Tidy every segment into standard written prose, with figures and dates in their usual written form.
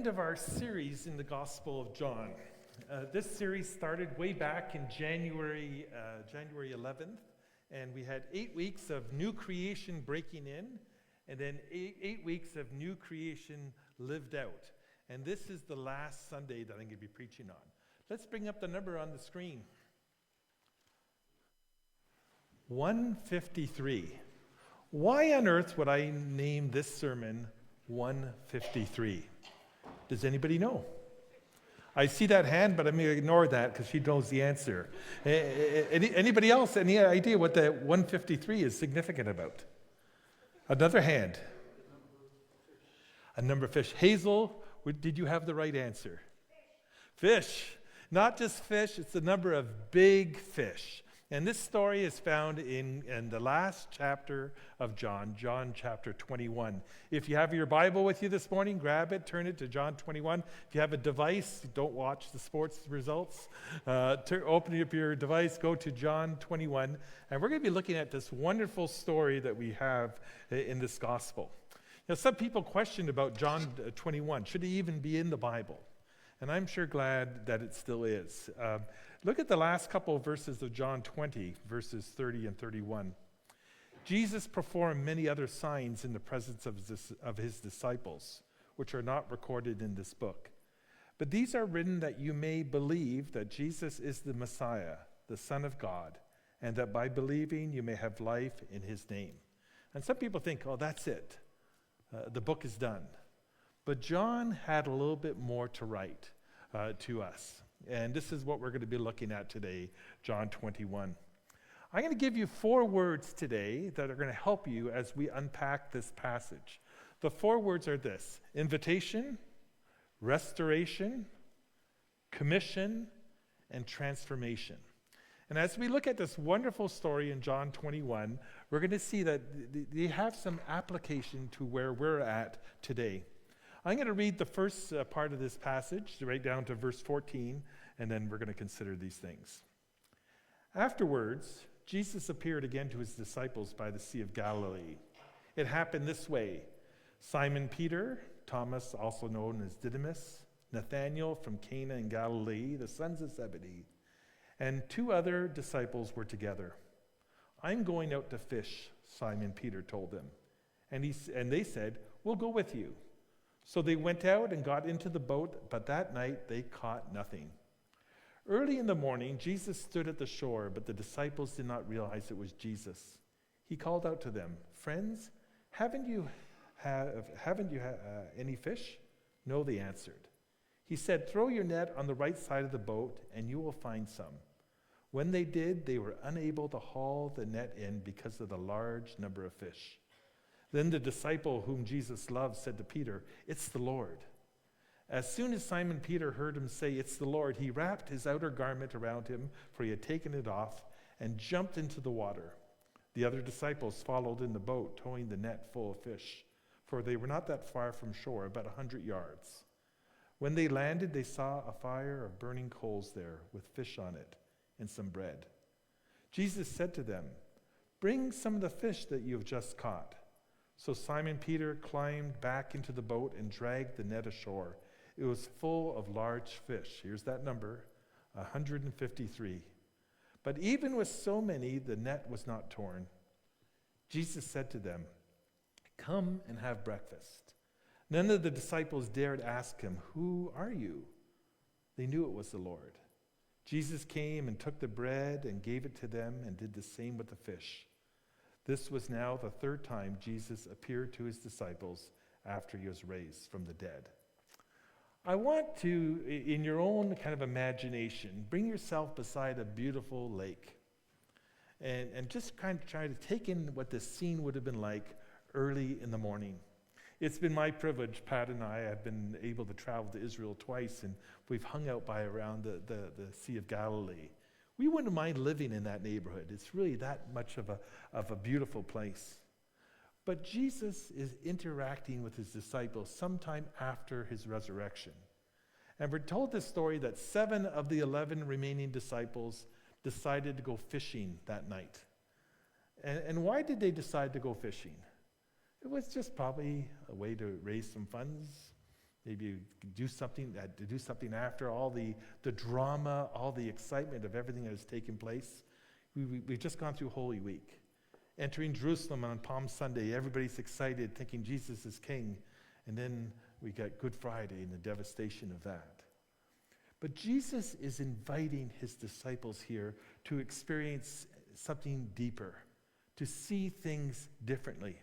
End of our series in the Gospel of John. This series started way back in January 11th, and we had 8 weeks of new creation breaking in, and then eight weeks of new creation lived out. And this is the last Sunday that I'm going to be preaching on. Let's bring up the number on the screen. 153. Why on earth would I name this sermon 153? Does anybody know? I see that hand, but I'm going to ignore that because she knows the answer. Anybody else, any idea what the 153 is significant about? Another hand. A number of fish. Hazel, did you have the right answer? Fish. Not just fish, it's the number of big fish. And this story is found in the last chapter of John chapter 21. If you have your Bible with you this morning, grab it, turn it to John 21. If you have a device, don't watch the sports results. Open up your device, go to John 21. And we're going to be looking at this wonderful story that we have in this gospel. Now, some people questioned about John 21. Should it even be in the Bible? And I'm sure glad that it still is. Look at the last couple of verses of John 20, verses 30 and 31. Jesus performed many other signs in the presence of his disciples, which are not recorded in this book. But these are written that you may believe that Jesus is the Messiah, the Son of God, and that by believing you may have life in his name. And some people think, oh, that's it. The book is done. But John had a little bit more to write to us. And this is what we're going to be looking at today, John 21. I'm going to give you 4 words today that are going to help you as we unpack this passage. The 4 words are this: invitation, restoration, commission, and transformation. And as we look at this wonderful story in John 21, we're going to see that they have some application to where we're at today. I'm going to read the first part of this passage, right down to verse 14, and then we're going to consider these things. Afterwards, Jesus appeared again to his disciples by the Sea of Galilee. It happened this way: Simon Peter, Thomas, also known as Didymus, Nathanael from Cana in Galilee, the sons of Zebedee, and 2 other disciples were together. I'm going out to fish, Simon Peter told them. And they said, we'll go with you. So they went out and got into the boat, but that night they caught nothing. Early in the morning, Jesus stood at the shore, but the disciples did not realize it was Jesus. He called out to them, friends, haven't you any fish? No, they answered. He said, throw your net on the right side of the boat, and you will find some. When they did, they were unable to haul the net in because of the large number of fish. Then the disciple whom Jesus loved said to Peter, it's the Lord. As soon as Simon Peter heard him say, it's the Lord, he wrapped his outer garment around him, for he had taken it off, and jumped into the water. The other disciples followed in the boat, towing the net full of fish, for they were not that far from shore, about 100 yards. When they landed, they saw a fire of burning coals there, with fish on it, and some bread. Jesus said to them, bring some of the fish that you have just caught. So Simon Peter climbed back into the boat and dragged the net ashore. It was full of large fish. Here's that number, 153. But even with so many, the net was not torn. Jesus said to them, come and have breakfast. None of the disciples dared ask him, who are you? They knew it was the Lord. Jesus came and took the bread and gave it to them and did the same with the fish. This was now the 3rd time Jesus appeared to his disciples after he was raised from the dead. I want to, in your own kind of imagination, bring yourself beside a beautiful lake and just kind of try to take in what this scene would have been like early in the morning. It's been my privilege, Pat and I have been able to travel to Israel twice, and we've hung out by around the Sea of Galilee. We wouldn't mind living in that neighborhood. It's really that much of a beautiful place. But Jesus is interacting with his disciples sometime after his resurrection. And we're told this story that 7 of the 11 remaining disciples decided to go fishing that night. And why did they decide to go fishing? It was just probably a way to raise some funds, Maybe you do something after all the drama, all the excitement of everything that has taken place. We've just gone through Holy Week. Entering Jerusalem on Palm Sunday, everybody's excited, thinking Jesus is king. And then we got Good Friday and the devastation of that. But Jesus is inviting his disciples here to experience something deeper, to see things differently.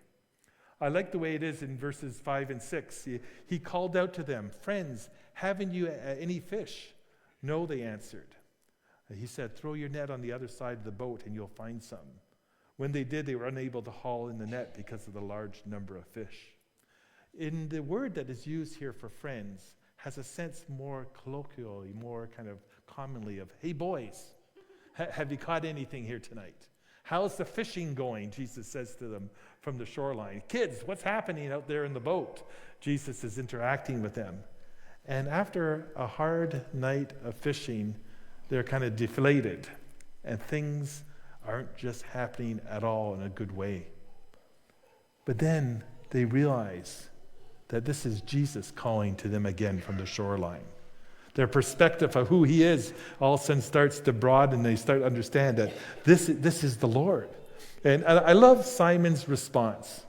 I like the way it is in verses 5 and 6. He called out to them, "Friends, haven't you any fish?" "No," they answered. He said, "Throw your net on the other side of the boat and you'll find some." When they did, they were unable to haul in the net because of the large number of fish. In the word that is used here for friends has a sense more colloquially, more kind of commonly of, "Hey boys, have you caught anything here tonight? How's the fishing going?" Jesus says to them from the shoreline. "Kids, what's happening out there in the boat?" Jesus is interacting with them. And after a hard night of fishing, they're kind of deflated, and things aren't just happening at all in a good way. But then they realize that this is Jesus calling to them again from the shoreline. Their perspective of who he is all of a sudden starts to broaden, and they start to understand that this is the Lord. And I love Simon's response.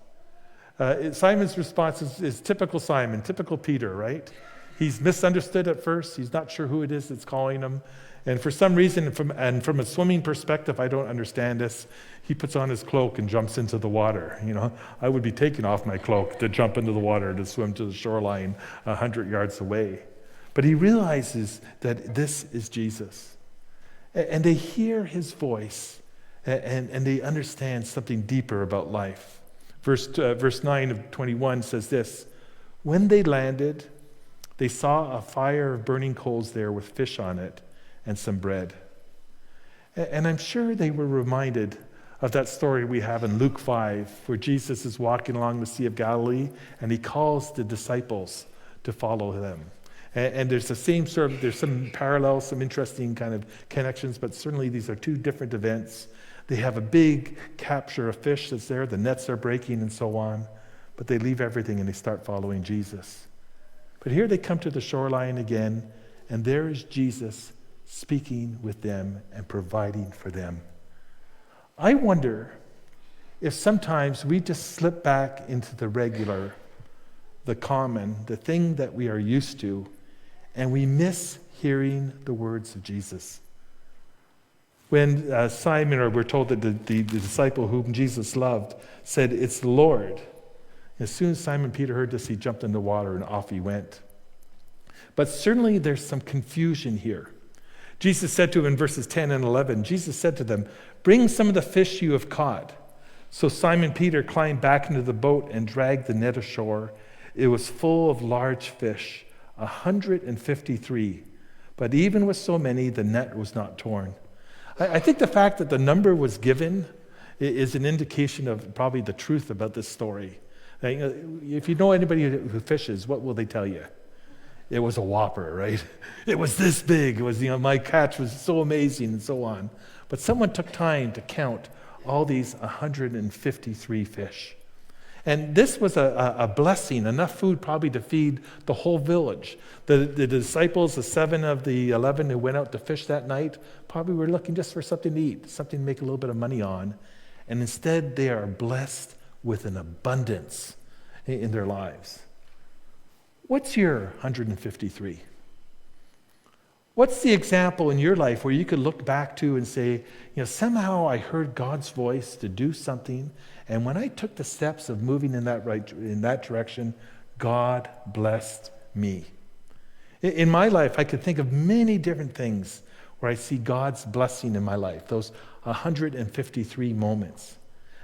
Simon's response is typical Simon, typical Peter, right? He's misunderstood at first. He's not sure who it is that's calling him. And for some reason, from a swimming perspective, I don't understand this. He puts on his cloak and jumps into the water. I would be taking off my cloak to jump into the water to swim to the shoreline 100 yards away. But he realizes that this is Jesus. And they hear his voice, and they understand something deeper about life. Verse 9 of 21 says this: "When they landed, they saw a fire of burning coals there with fish on it and some bread." And I'm sure they were reminded of that story we have in Luke 5, where Jesus is walking along the Sea of Galilee, and he calls the disciples to follow him. And there's the same there's some parallels, some interesting kind of connections, but certainly these are two different events. They have a big capture of fish that's there, the nets are breaking and so on, but they leave everything and they start following Jesus. But here they come to the shoreline again, and there is Jesus speaking with them and providing for them. I wonder if sometimes we just slip back into the regular, the common, the thing that we are used to, and we miss hearing the words of Jesus. When Simon, or we're told that the disciple whom Jesus loved, said, "It's the Lord," as soon as Simon Peter heard this, he jumped in the water and off he went. But certainly there's some confusion here. Jesus said to him in verses 10 and 11, Jesus said to them, "Bring some of the fish you have caught." So Simon Peter climbed back into the boat and dragged the net ashore. It was full of large fish, 153. But even with so many, the net was not torn. I think the fact that the number was given is an indication of probably the truth about this story. If you know anybody who fishes, what will they tell you? It was a whopper, right? It was this big. It was, my catch was so amazing and so on. But someone took time to count all these 153 fish. And this was a blessing, enough food probably to feed the whole village. The disciples, the 7 of the 11 who went out to fish that night, probably were looking just for something to eat, something to make a little bit of money on. And instead, they are blessed with an abundance in their lives. What's your 153? What's the example in your life where you could look back to and say, somehow I heard God's voice to do something, and when I took the steps of moving in that direction, God blessed me. In my life, I could think of many different things where I see God's blessing in my life, those 153 moments.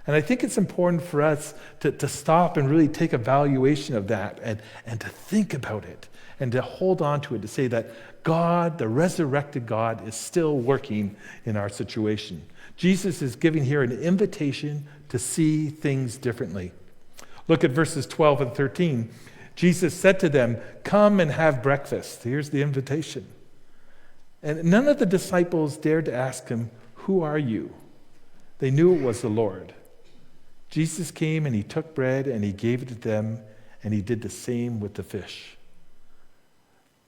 And I think it's important for us to stop and really take a valuation of that and to think about it and to hold on to it, to say that God, the resurrected God, is still working in our situation. Jesus is giving here an invitation to see things differently. Look at verses 12 and 13. Jesus said to them, "Come and have breakfast." Here's the invitation. And none of the disciples dared to ask him, "Who are you?" They knew it was the Lord. Jesus came and he took bread and he gave it to them, and he did the same with the fish.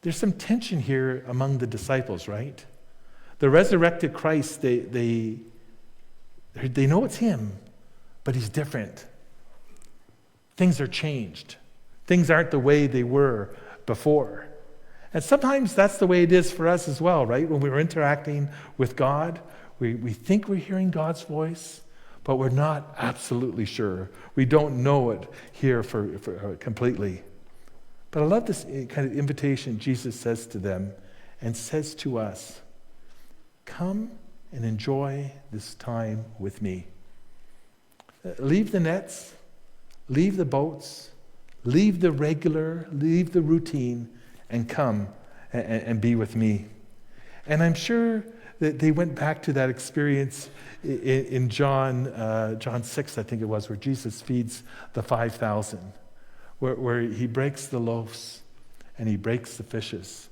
there's some tension here among the disciples, right? The resurrected Christ, they know it's him, but he's different. Things are changed. Things aren't the way they were before. And sometimes that's the way it is for us as well, right? When we're interacting with God, we think we're hearing God's voice, but we're not absolutely sure. We don't know it here for completely. But I love this kind of invitation Jesus says to them and says to us, come and enjoy this time with me. Leave the nets, leave the boats, leave the regular, leave the routine, and come and be with me. And I'm sure that they went back to that experience in John 6, I think it was, where Jesus feeds the 5,000, where he breaks the loaves and he breaks the fishes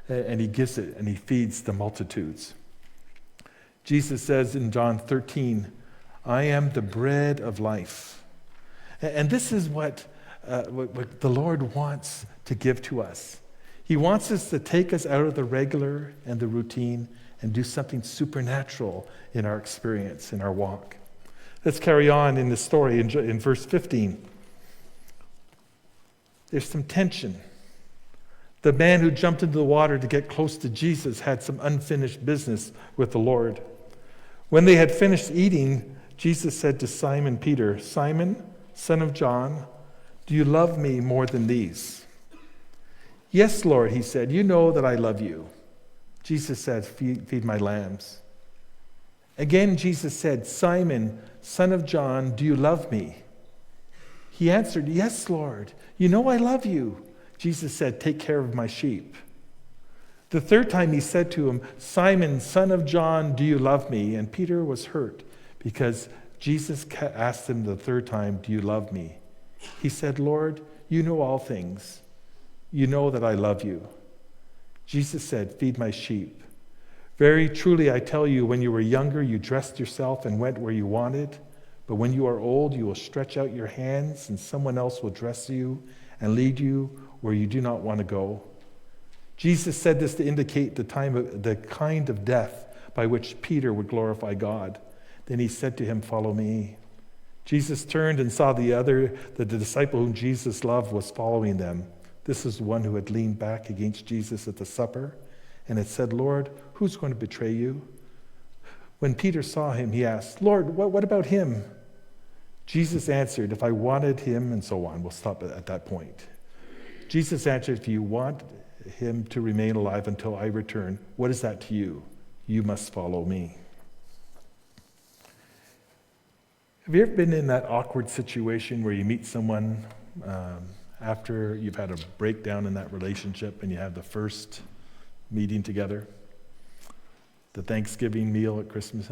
and he gives it and he feeds the multitudes. Jesus says in John 13, I am the bread of life. And this is what the Lord wants to give to us. He wants us to take us out of the regular and the routine and do something supernatural in our experience, in our walk. Let's carry on in the story in verse 15. There's some tension. The man who jumped into the water to get close to Jesus had some unfinished business with the Lord. When they had finished eating, Jesus said to Simon Peter, Simon, son of John, do you love me more than these? Yes, Lord, he said, you know that I love you. Jesus said, feed my lambs. Again, Jesus said, Simon, son of John, do you love me? He answered, yes, Lord, you know I love you. Jesus said, take care of my sheep. The third time he said to him, Simon, son of John, do you love me? And Peter was hurt because Jesus asked him the third time, do you love me? He said, Lord, you know all things. You know that I love you. Jesus said, feed my sheep. Very truly, I tell you, when you were younger, you dressed yourself and went where you wanted. But when you are old, you will stretch out your hands and someone else will dress you and lead you where you do not want to go. Jesus said this to indicate the kind of death by which Peter would glorify God. Then he said to him, follow me. Jesus turned and saw the disciple whom Jesus loved was following them. This is the one who had leaned back against Jesus at the supper and had said, Lord, who's going to betray you? When Peter saw him, he asked, Lord, what about him? Jesus answered, if I wanted him, and so on. We'll stop at that point. Jesus answered, if you want him to remain alive until I return, what is that to you? You must follow me. Have you ever been in that awkward situation where you meet someone after you've had a breakdown in that relationship and you have the first meeting together? The Thanksgiving meal at Christmas,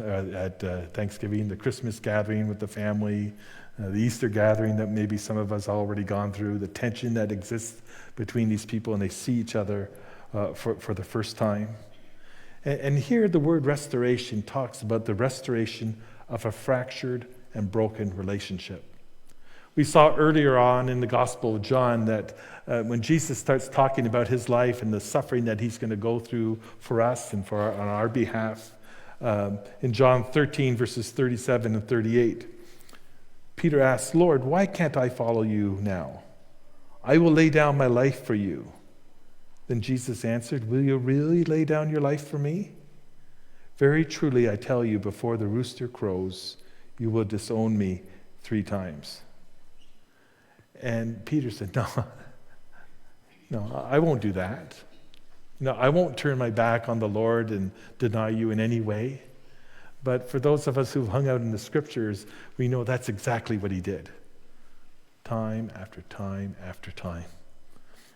Thanksgiving, the Christmas gathering with the family, the Easter gathering that maybe some of us already gone through, the tension that exists between these people, and they see each other for the first time. And here the word restoration talks about the restoration of a fractured and broken relationship. We saw earlier on in the Gospel of John that when Jesus starts talking about his life and the suffering that he's going to go through for us and on our behalf, in John 13, verses 37 and 38, Peter asks, Lord, why can't I follow you now? I will lay down my life for you. Then Jesus answered, will you really lay down your life for me? Very truly, I tell you, before the rooster crows, you will disown me 3 times. And Peter said, no, I won't do that. No, I won't turn my back on the Lord and deny you in any way. But for those of us who've hung out in the scriptures, we know that's exactly what he did. Time after time after time.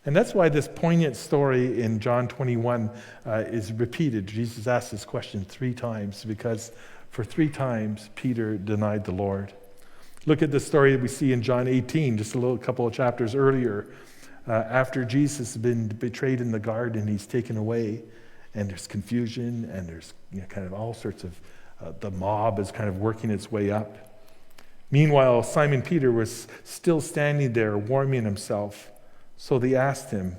And that's why this poignant story in John 21 is repeated. Jesus asked this question 3 times because for 3 times Peter denied the Lord. Look at the story that we see in John 18, just a couple of chapters earlier. After Jesus has been betrayed in the garden, he's taken away, and there's confusion, and there's kind of all sorts of, the mob is kind of working its way up. Meanwhile, Simon Peter was still standing there warming himself. So they asked him,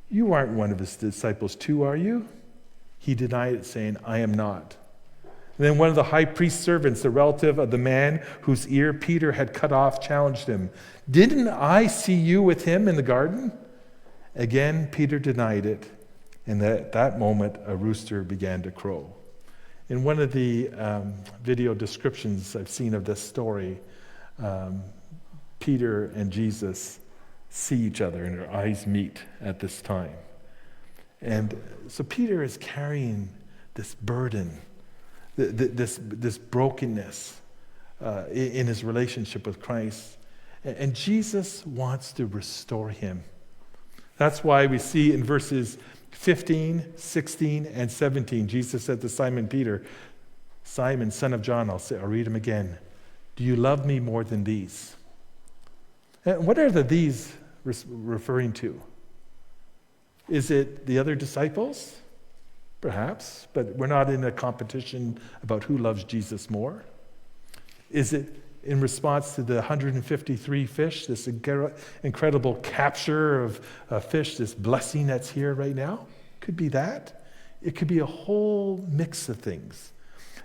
You aren't one of his disciples too, are you? He denied it, saying, I am not. And then one of the high priest's servants, the relative of the man whose ear Peter had cut off, challenged him. Didn't I see you with him in the garden? Again, Peter denied it. And at that moment, a rooster began to crow. In one of the video descriptions I've seen of this story, Peter and Jesus see each other and their eyes meet at this time. And so Peter is carrying this burden, this brokenness in his relationship with Christ. And Jesus wants to restore him. That's why we see in verses 15, 16, and 17, Jesus said to Simon Peter, Simon, son of John, I'll read him again. Do you love me more than these? And what are the these referring to? Is it the other disciples? Perhaps, but we're not in a competition about who loves Jesus more. Is it in response to the 153 fish, this incredible capture of fish, this blessing that's here right now? Could be that. It could be a whole mix of things.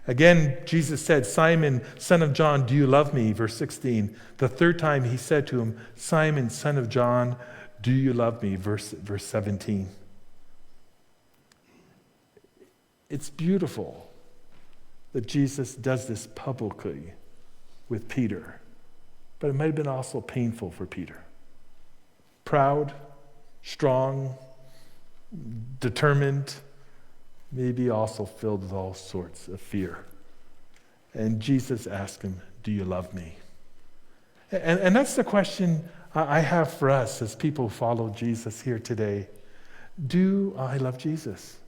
Again, Jesus said, Simon, son of John, do you love me? Verse 16. The third time he said to him, Simon, son of John, do you love me? Verse 17. It's beautiful that Jesus does this publicly with Peter, but it might have been also painful for Peter. Proud, strong, determined, maybe also filled with all sorts of fear. And Jesus asked him, do you love me? And that's the question I have for us as people who follow Jesus here today. Do I love Jesus?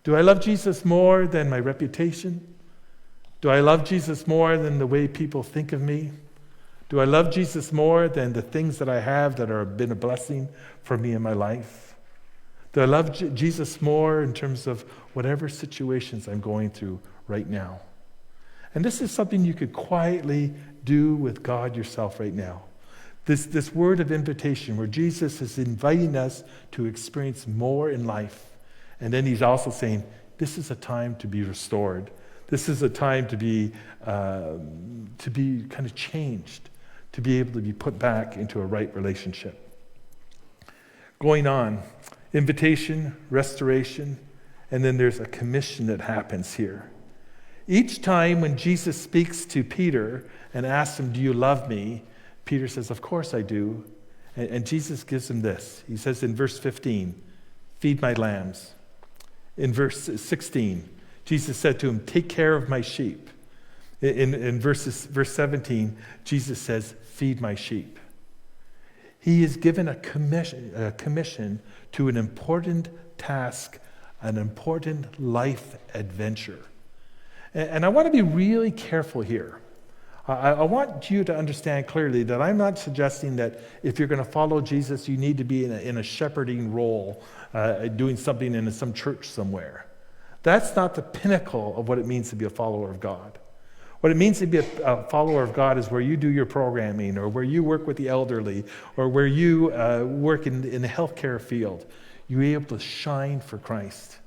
Do I love Jesus more than my reputation? Do I love Jesus more than the way people think of me? Do I love Jesus more than the things that I have that have been a blessing for me in my life? Do I love Jesus more in terms of whatever situations I'm going through right now? And this is something you could quietly do with God yourself right now. This word of invitation where Jesus is inviting us to experience more in life. And then he's also saying, this is a time to be restored. This is a time to be kind of changed, to be able to be put back into a right relationship. Going on, invitation, restoration, and then there's a commission that happens here. Each time when Jesus speaks to Peter and asks him, do you love me? Peter says, of course I do. And Jesus gives him this. He says in verse 15, feed my lambs. In verse 16, Jesus said to him, take care of my sheep. In verse 17, Jesus says, feed my sheep. He is given a commission to an important task, an important life adventure. And I want to be really careful here. I want you to understand clearly that I'm not suggesting that if you're going to follow Jesus, you need to be in a shepherding role, doing something in some church somewhere. That's not the pinnacle of what it means to be a follower of God. What it means to be a follower of God is where you do your programming, or where you work with the elderly, or where you work in the healthcare field. You're able to shine for Christ.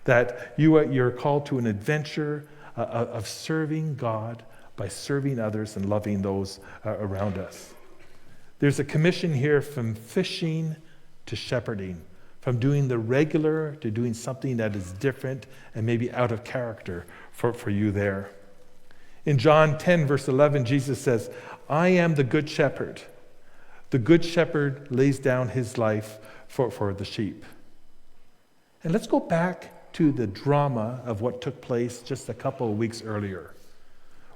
That you're called to an adventure of serving God by serving others and loving those around us. There's a commission here from fishing to shepherding, from doing the regular to doing something that is different and maybe out of character for you there. In John 10, verse 11, Jesus says, I am the good shepherd. The good shepherd lays down his life for the sheep. And let's go back to the drama of what took place just a couple of weeks earlier.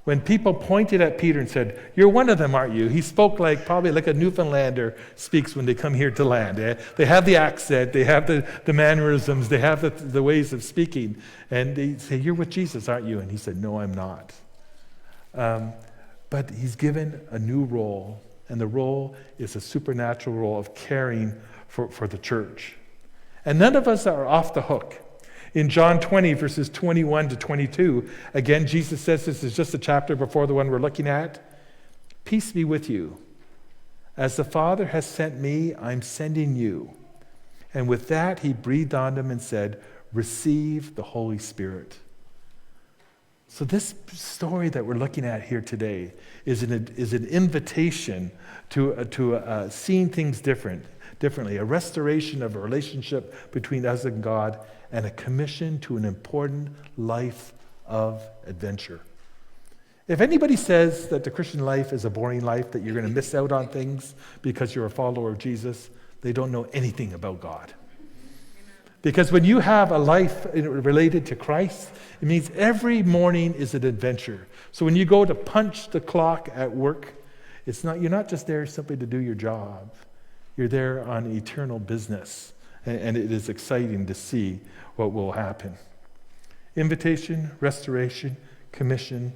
When people pointed at Peter and said, you're one of them, aren't you? He spoke probably like a Newfoundlander speaks when they come here to land. They have the accent, they have the mannerisms, they have the ways of speaking. And they say, you're with Jesus, aren't you? And he said, no, I'm not. But he's given a new role, and the role is a supernatural role of caring for the church. And none of us are off the hook. In John 20, verses 21 to 22, again, Jesus says, this is just a chapter before the one we're looking at. Peace be with you. As the Father has sent me, I'm sending you. And with that, he breathed on them and said, "Receive the Holy Spirit." So this story that we're looking at here today is an invitation to seeing things differently, a restoration of a relationship between us and God, and a commission to an important life of adventure. If anybody says that the Christian life is a boring life, that you're going to miss out on things because you're a follower of Jesus, they don't know anything about God. Because when you have a life related to Christ, it means every morning is an adventure. So when you go to punch the clock at work, you're not just there simply to do your job. You're there on eternal business. And it is exciting to see what will happen. Invitation, restoration, commission,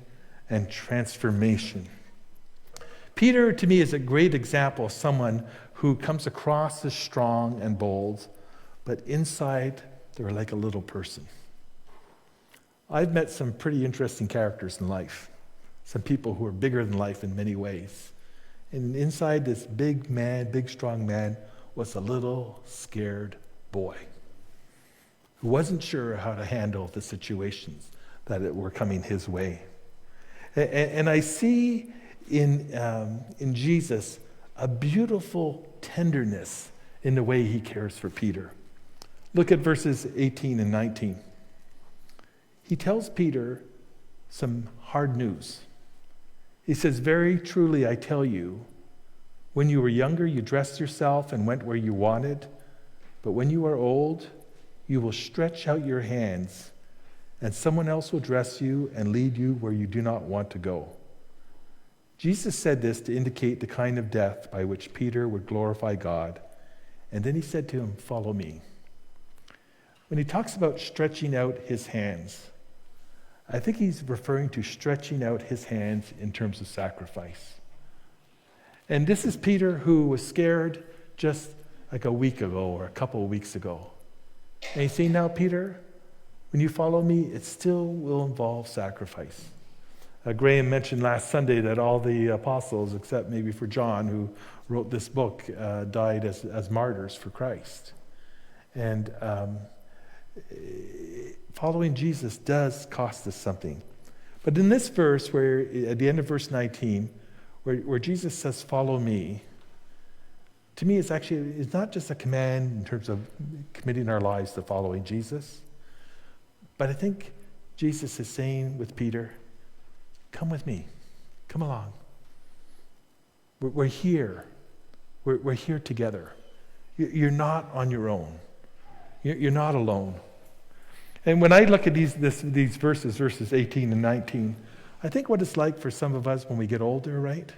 and transformation. Peter, to me, is a great example of someone who comes across as strong and bold, but inside, they're like a little person. I've met some pretty interesting characters in life, some people who are bigger than life in many ways. And inside this big man, big strong man, was a little scared boy who wasn't sure how to handle the situations that were coming his way. And I see in Jesus a beautiful tenderness in the way he cares for Peter. Look at verses 18 and 19. He tells Peter some hard news. He says, "Very truly I tell you, when you were younger, you dressed yourself and went where you wanted. But when you are old, you will stretch out your hands, and someone else will dress you and lead you where you do not want to go." Jesus said this to indicate the kind of death by which Peter would glorify God. And then he said to him, "Follow me." When he talks about stretching out his hands, I think he's referring to stretching out his hands in terms of sacrifice. And this is Peter, who was scared just like a week ago or a couple of weeks ago. And he's saying, "Now, Peter, when you follow me, it still will involve sacrifice." Graham mentioned last Sunday that all the apostles, except maybe for John, who wrote this book, died as martyrs for Christ. And following Jesus does cost us something. But in this verse, where at the end of verse 19, where Jesus says, "Follow me," to me it's not just a command in terms of committing our lives to following Jesus, but I think Jesus is saying with Peter, "Come with me, come along. We're here. We're here together. You're not on your own. You're not alone." And when I look at these verses 18 and 19, I think what it's like for some of us when we get older, right?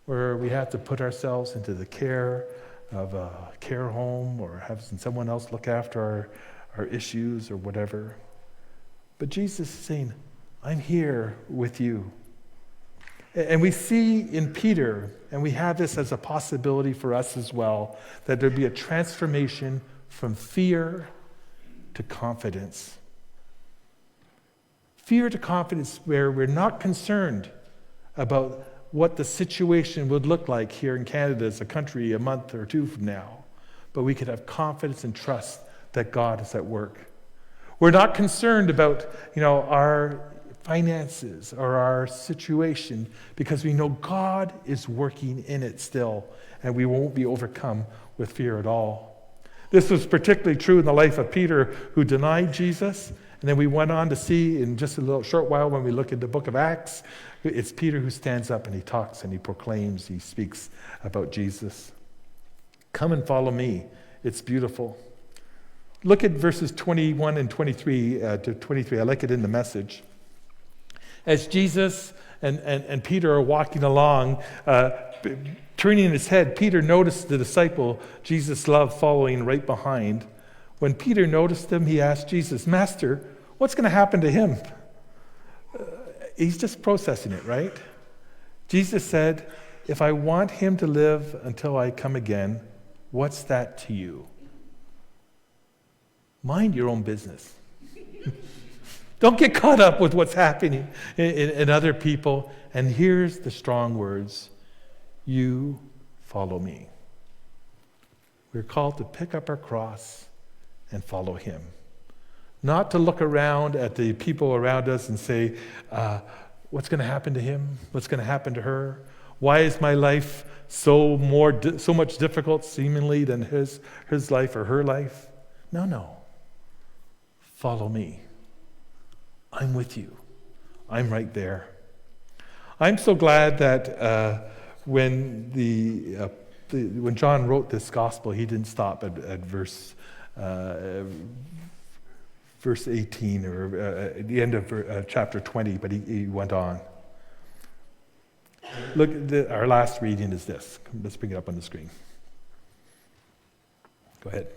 Where we have to put ourselves into the care of a care home or have someone else look after our issues or whatever. But Jesus is saying, "I'm here with you." And we see in Peter, and we have this as a possibility for us as well, that there'd be a transformation from fear to confidence. Fear to confidence, where we're not concerned about what the situation would look like here in Canada as a country a month or two from now, but we could have confidence and trust that God is at work. We're not concerned about, our finances or our situation, because we know God is working in it still, and we won't be overcome with fear at all. This was particularly true in the life of Peter, who denied Jesus. And then we went on to see in just a short while, when we look at the book of Acts, it's Peter who stands up and he talks and he proclaims, he speaks about Jesus. "Come and follow me." It's beautiful. Look at verses 21 and 23 to 23. I like it in the Message. As Jesus and Peter are walking along, turning his head, Peter noticed the disciple Jesus loved following right behind. When Peter noticed him, he asked Jesus, "Master, what's going to happen to him?" He's just processing it, right? Jesus said, "If I want him to live until I come again, what's that to you? Mind your own business." Don't get caught up with what's happening in other people. And here's the strong words: "You follow me." We're called to pick up our cross and follow him. Not to look around at the people around us and say, what's going to happen to him? What's going to happen to her? Why is my life so much difficult seemingly than his life or her life? No. Follow me. I'm with you. I'm right there. I'm so glad that when John wrote this gospel, he didn't stop at verse 18 or at the end of chapter 20, but he went on. Look, our last reading is this. Let's bring it up on the screen. Go ahead.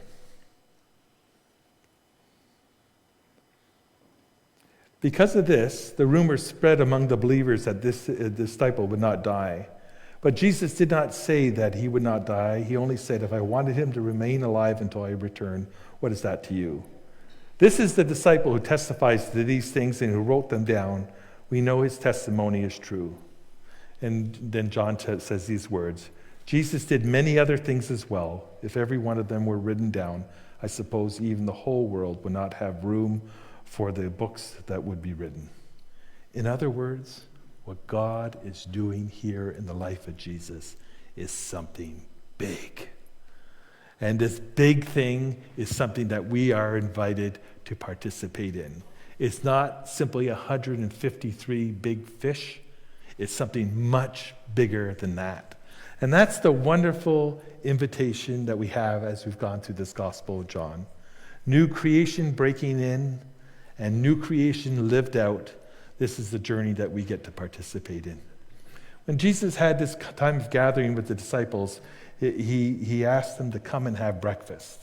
Because of this, the rumor spread among the believers that this disciple would not die. But Jesus did not say that he would not die. He only said, if I wanted him to remain alive until I return, what is that to you? This is the disciple who testifies to these things and who wrote them down. We know his testimony is true. And then John says these words, Jesus did many other things as well. If every one of them were written down, I suppose even the whole world would not have room for the books that would be written. In other words, what God is doing here in the life of Jesus is something big. And this big thing is something that we are invited to participate in. It's not simply 153 big fish. It's something much bigger than that. And that's the wonderful invitation that we have as we've gone through this Gospel of John. New creation breaking in and new creation lived out. This is the journey that we get to participate in. When Jesus had this time of gathering with the disciples, he asked them to come and have breakfast.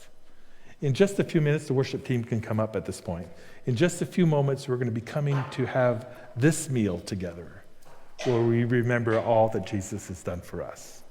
In just a few minutes, the worship team can come up at this point. In just a few moments, we're going to be coming to have this meal together, where we remember all that Jesus has done for us.